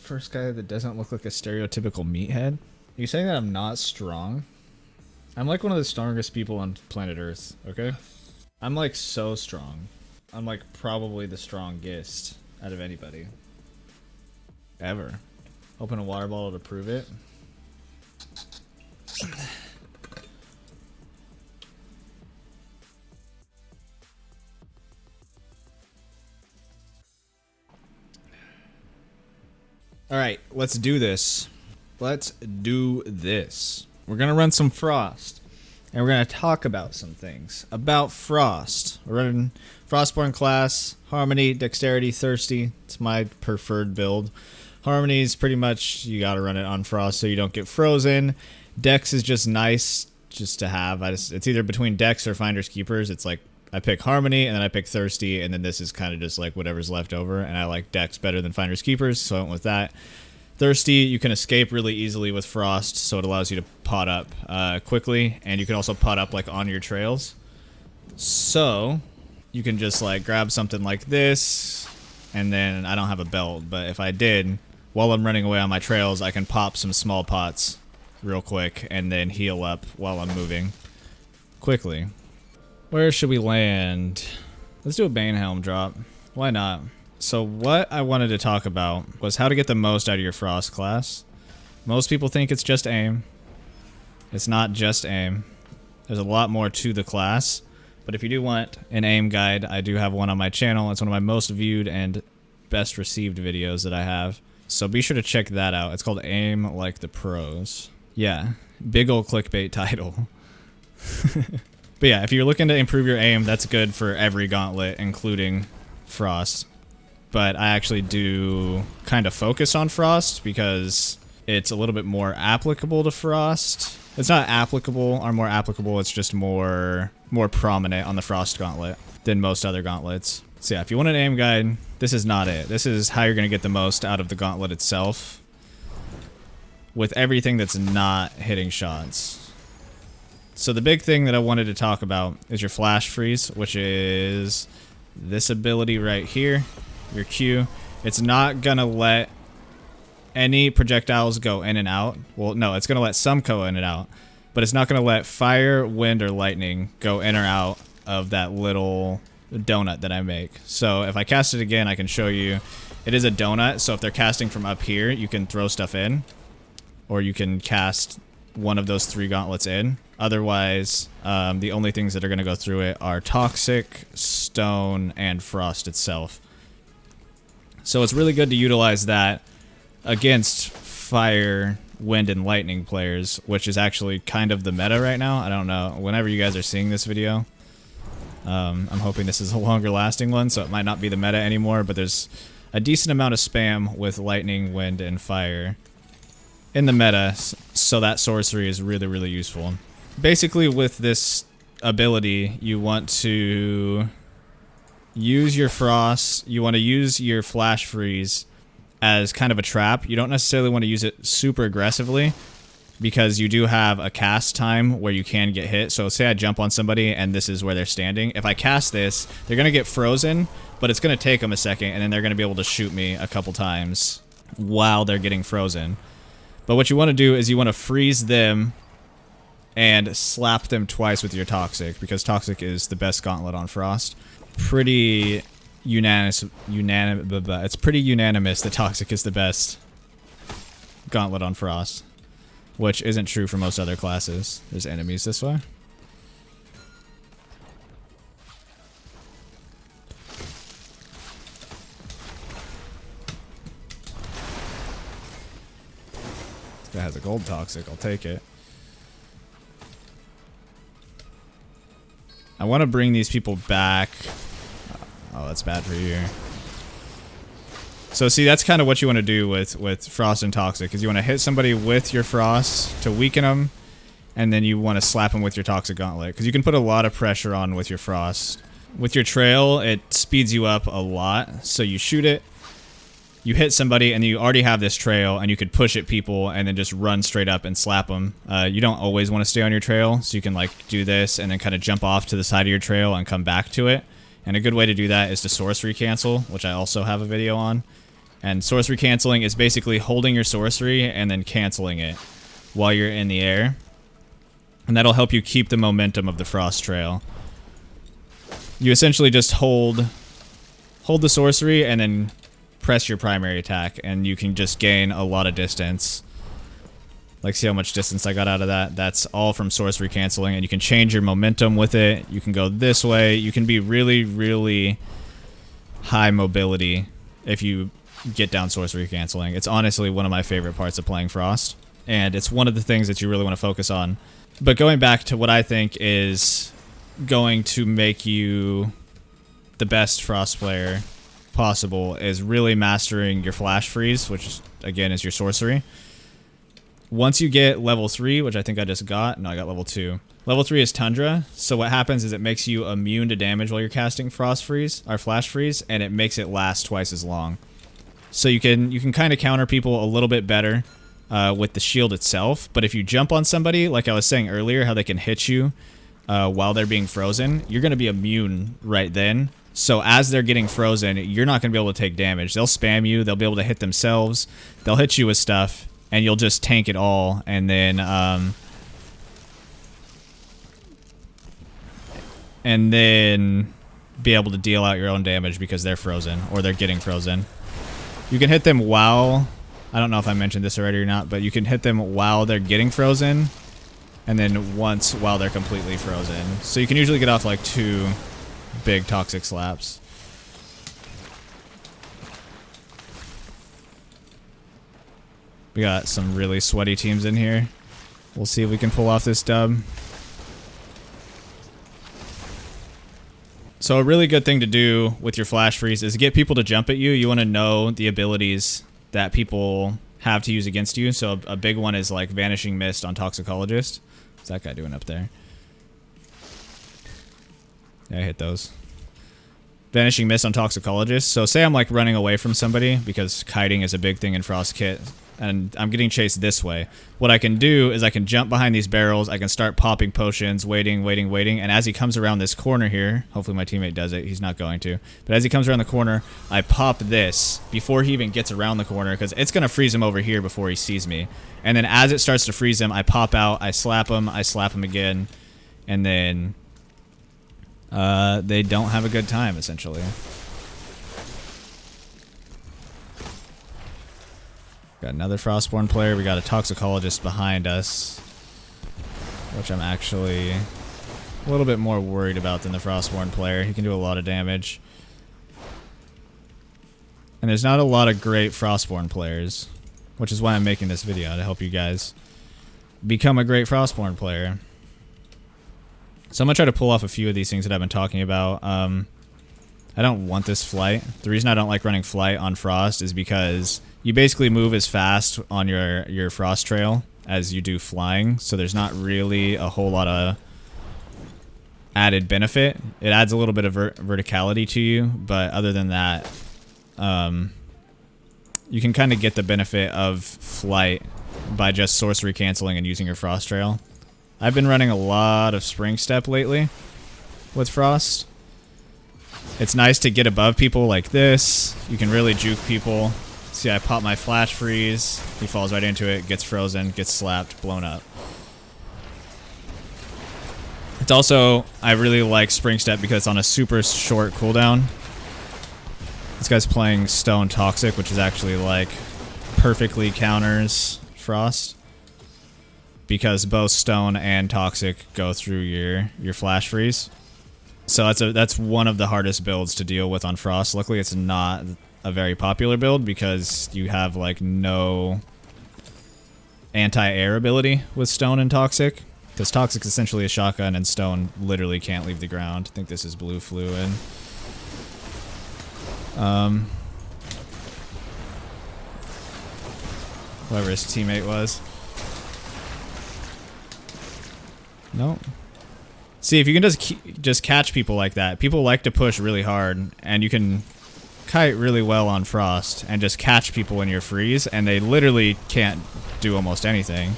First guy that doesn't look like a stereotypical meathead. Are you saying that I'm not strong? I'm like one of the strongest people on planet Earth, okay? I'm like so strong. I'm like probably the strongest out of anybody. Ever. Open a water bottle to prove it. Alright, let's do this. Let's do this. We're gonna run some Frost. And we're gonna talk about some things. About Frost. We're running Frostborn class, Harmony, Dexterity, Thirsty. It's my preferred build. Harmony is pretty much, you gotta run it on Frost so you don't get frozen. Dex is just nice just to have. It's either between Dex or Finders Keepers. It's like, I pick Harmony, and then I pick Thirsty, and then this is kind of just like whatever's left over, and I like Dex better than Finders Keepers, so I went with that. Thirsty, you can escape really easily with Frost, so it allows you to pot up quickly, and you can also pot up like on your trails. So, you can just like grab something like this, and then I don't have a belt, but if I did, while I'm running away on my trails, I can pop some small pots real quick, and then heal up while I'm moving quickly. Where should we land? Let's do a Banehelm drop. Why not? So what I wanted to talk about was how to get the most out of your Frost class. Most people think it's just aim. It's not just aim. There's a lot more to the class. But if you do want an aim guide, I do have one on my channel. It's one of my most viewed and best received videos that I have. So be sure to check that out. It's called Aim Like the Pros. Yeah, big ol' clickbait title. But yeah, if you're looking to improve your aim, that's good for every gauntlet, including Frost. But I actually do kind of focus on Frost because it's a little bit more applicable to Frost. It's not applicable or more applicable, it's just more prominent on the Frost gauntlet than most other gauntlets. So yeah, if you want an aim guide, this is not it. This is how you're going to get the most out of the gauntlet itself with everything that's not hitting shots. So the big thing that I wanted to talk about is your flash freeze, which is this ability right here, your Q. It's not gonna let any projectiles go in and out. Well, no, it's gonna let some go in and out, but it's not gonna let fire, wind, or lightning go in or out of that little donut that I make. So if I cast it again, I can show you. It is a donut, so if they're casting from up here, you can throw stuff in, or you can cast one of those 3 gauntlets in. Otherwise, the only things that are going to go through it are Toxic, Stone, and Frost itself. So it's really good to utilize that against Fire, Wind, and Lightning players, which is actually kind of the meta right now. I don't know. Whenever you guys are seeing this video, I'm hoping this is a longer lasting one, so it might not be the meta anymore, but there's a decent amount of spam with Lightning, Wind, and Fire in the meta, so that sorcery is really, really useful. Basically, with this ability, you want to use your Frost, you want to use your Flash Freeze as kind of a trap. You don't necessarily want to use it super aggressively, because you do have a cast time where you can get hit. So say I jump on somebody and this is where they're standing. If I cast this, they're going to get frozen, but it's going to take them a second, and then they're going to be able to shoot me a couple times while they're getting frozen. But what you want to do is you want to freeze them and slap them twice with your Toxic, because Toxic is the best gauntlet on Frost. Pretty unanimous. It's pretty unanimous that Toxic is the best gauntlet on Frost, which isn't true for most other classes. There's enemies this way. This guy has a gold Toxic. I'll take it. I want to bring these people back. Oh, that's bad for you. So see, that's kind of what you want to do with Frost and Toxic, is you want to hit somebody with your Frost to weaken them, and then you want to slap them with your Toxic Gauntlet, because you can put a lot of pressure on with your Frost. With your Trail, it speeds you up a lot, so you shoot it, you hit somebody, and you already have this Trail, and you could push at people and then just run straight up and slap them. You don't always want to stay on your Trail, so you can like do this and then kind of jump off to the side of your Trail and come back to it. And a good way to do that is to sorcery cancel, which I also have a video on. And sorcery canceling is basically holding your sorcery and then canceling it while you're in the air. And that'll help you keep the momentum of the frost trail. You essentially just hold the sorcery and then press your primary attack, and you can just gain a lot of distance. Like, see how much distance I got out of that? That's all from sorcery canceling, and you can change your momentum with it. You can go this way. You can be really, really high mobility if you get down sorcery canceling. It's honestly one of my favorite parts of playing Frost, and it's one of the things that you really want to focus on. But going back to what I think is going to make you the best Frost player possible is really mastering your flash freeze, which again is your sorcery. Once you get level 3, which I think I just got, no, I got level 2. Level 3 is Tundra, so what happens is it makes you immune to damage while you're casting Frost Freeze, or Flash Freeze, and it makes it last twice as long. So you can kind of counter people a little bit better with the shield itself, but if you jump on somebody, like I was saying earlier, how they can hit you while they're being frozen, you're going to be immune right then. So as they're getting frozen, you're not going to be able to take damage. They'll spam you, they'll be able to hit themselves, they'll hit you with stuff, and you'll just tank it all, and then be able to deal out your own damage because they're frozen, or they're getting frozen. You can hit them while, I don't know if I mentioned this already or not, but you can hit them while they're getting frozen, and then once while they're completely frozen. So you can usually get off like 2 big toxic slaps. We got some really sweaty teams in here. We'll see if we can pull off this dub. So a really good thing to do with your flash freeze is get people to jump at you. You want to know the abilities that people have to use against you. So a big one is like Vanishing Mist on Toxicologist. What's that guy doing up there? Yeah, I hit those. Vanishing Mist on Toxicologist. So say I'm like running away from somebody, because kiting is a big thing in Frost Kit, and I'm getting chased this way. What I can do is I can jump behind these barrels, I can start popping potions, waiting, and as he comes around this corner here, hopefully my teammate does it, he's not going to, but as he comes around the corner, I pop this before he even gets around the corner, because it's going to freeze him over here before he sees me. And then as it starts to freeze him, I pop out, I slap him again, and then they don't have a good time, essentially. Got another Frostborn player. We got a Toxicologist behind us, which I'm actually a little bit more worried about than the Frostborn player. He can do a lot of damage. And there's not a lot of great Frostborn players, which is why I'm making this video, to help you guys become a great Frostborn player. So I'm going to try to pull off a few of these things that I've been talking about. I don't want this flight. The reason I don't like running flight on Frost is because you basically move as fast on your Frost Trail as you do flying, so there's not really a whole lot of added benefit. It adds a little bit of verticality to you, but other than that, you can kind of get the benefit of flight by just sorcery canceling and using your Frost Trail. I've been running a lot of Spring Step lately with Frost. It's nice to get above people like this. You can really juke people. See, I pop my Flash Freeze. He falls right into it, gets frozen, gets slapped, blown up. It's also, I really like Spring Step because it's on a super short cooldown. This guy's playing Stone Toxic, which is actually like perfectly counters Frost, because both Stone and Toxic go through your Flash Freeze. So that's one of the hardest builds to deal with on Frost. Luckily, it's not a very popular build because you have like no anti-air ability with Stone and Toxic, because Toxic is essentially a shotgun and Stone literally can't leave the ground. I think this is blue fluid. Whoever his teammate was. Nope. See, if you can just catch people like that, people like to push really hard, and you can kite really well on Frost and just catch people in your freeze, and they literally can't do almost anything.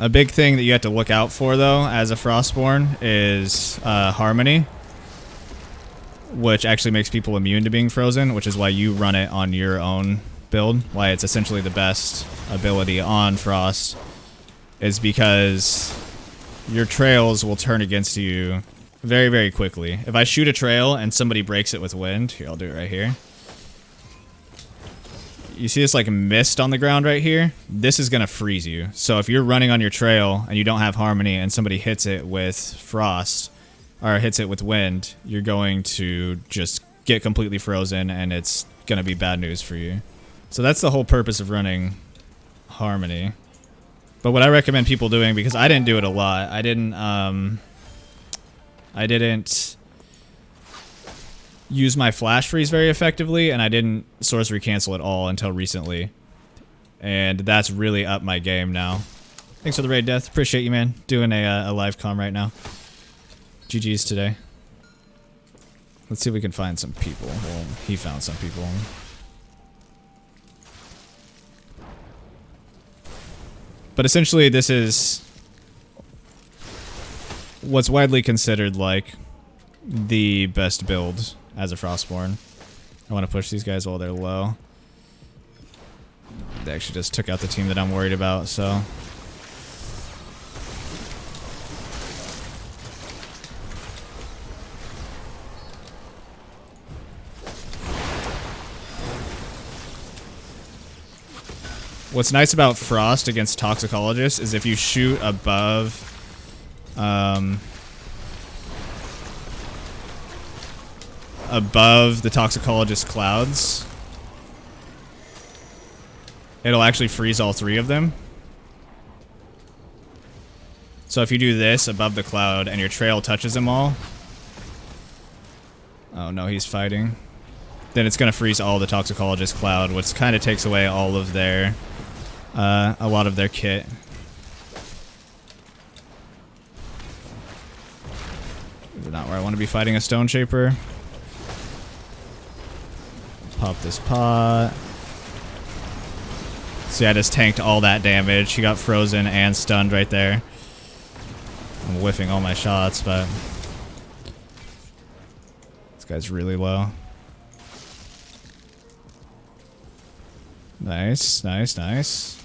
A big thing that you have to look out for, though, as a Frostborn is Harmony, which actually makes people immune to being frozen, which is why you run it on your own build, why it's essentially the best ability on Frost, is because your trails will turn against you very, very quickly. If I shoot a trail and somebody breaks it with wind, here, I'll do it right here. You see this like mist on the ground right here? This is gonna freeze you. So if you're running on your trail and you don't have Harmony and somebody hits it with Frost, or hits it with wind, you're going to just get completely frozen and it's gonna be bad news for you. So that's the whole purpose of running Harmony. But what I recommend people doing, because I didn't do it a lot, I didn't use my flash freeze very effectively, and I didn't sorcery cancel at all until recently. And that's really up my game now. Thanks for the raid, Death. Appreciate you, man. Doing a live comm right now. GG's today. Let's see if we can find some people. Well, he found some people. But essentially, this is what's widely considered like the best build as a Frostborn. I want to push these guys while they're low. They actually just took out the team that I'm worried about, so. What's nice about Frost against Toxicologists is if you shoot above above the Toxicologist clouds, it'll actually freeze all three of them. So if you do this above the cloud and your trail touches them all, oh no, he's fighting, then it's gonna freeze all the Toxicologist cloud, which kind of takes away all of their a lot of their kit. This is not where I want to be fighting a Stone Shaper. Pop this pot. See, I just tanked all that damage. He got frozen and stunned right there. I'm whiffing all my shots, but this guy's really low. Nice, nice, nice.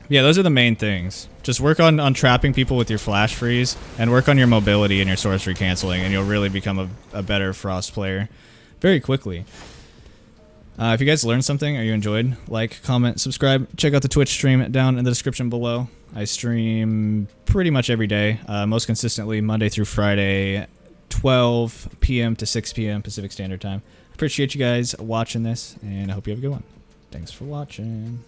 Yeah, those are the main things. Just work on trapping people with your flash freeze, and work on your mobility and your sorcery canceling, and you'll really become a better Frost player very quickly. If you guys learned something or you enjoyed, like, comment, subscribe, check out the Twitch stream down in the description below. I stream pretty much every day, most consistently Monday through Friday, 12 p.m. to 6 p.m. Pacific Standard Time. Appreciate you guys watching this, and I hope you have a good one. Thanks for watching.